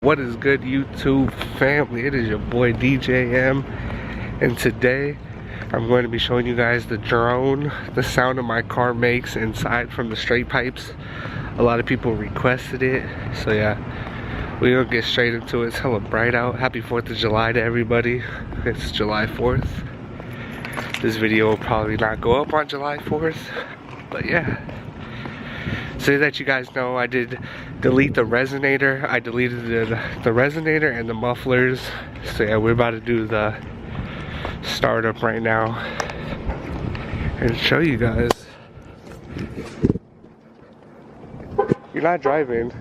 What is good, YouTube family? It is your boy DJM, and today I'm going to be showing you guys the drone, the sound of my car makes inside from the straight pipes. A lot of people requested it, so yeah, we're gonna get straight into it. It's hella bright out. Happy 4th of July to everybody. It's July 4th. This video will probably not go up on July 4th, but yeah. So that you guys know, I did delete the resonator. I deleted the resonator and the mufflers. So yeah, we're about to do the startup right now and show you guys. You're not driving.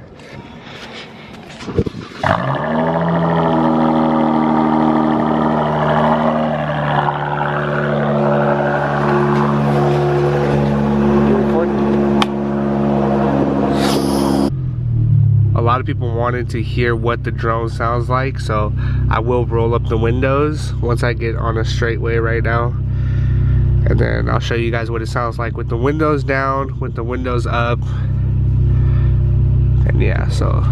A lot of people wanted to hear what the drone sounds like, so I will roll up the windows once I get on a straightway right now, and then I'll show you guys what it sounds like with the windows down, with the windows up, and yeah, so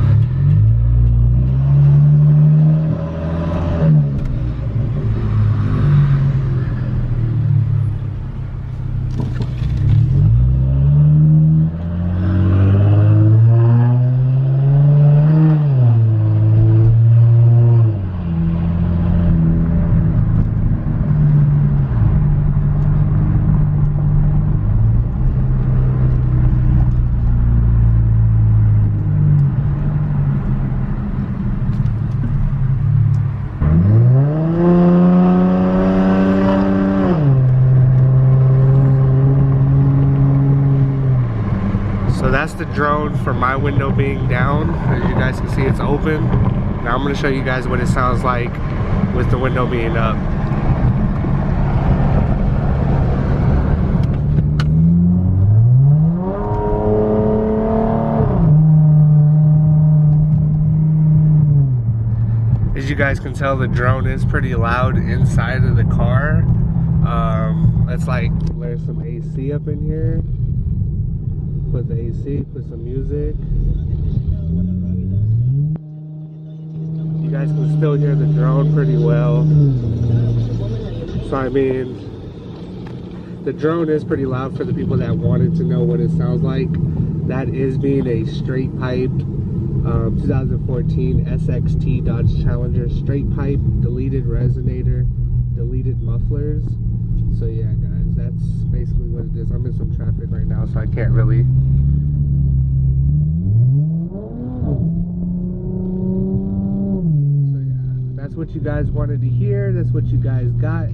that's the drone for my window being down. As you guys can see, it's open. Now I'm going to show you guys what it sounds like with the window being up. As you guys can tell, the drone is pretty loud inside of the car. Let's like layer some AC up in here. Put the AC, put some music. You guys can still hear the drone pretty well. So I mean, the drone is pretty loud for the people that wanted to know what it sounds like. That is being a straight piped 2014 SXT Dodge Challenger straight pipe, deleted resonator, deleted mufflers. So yeah guys, that's basically what it is. I'm in some traffic right now, so I can't really. So yeah, that's what you guys wanted to hear. That's what you guys got.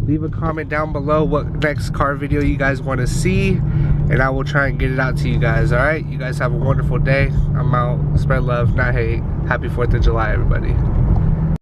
Leave a comment down below what next car video you guys want to see, and I will try and get it out to you guys. Alright, you guys have a wonderful day. I'm out. Spread love, not hate. Happy 4th of July, everybody.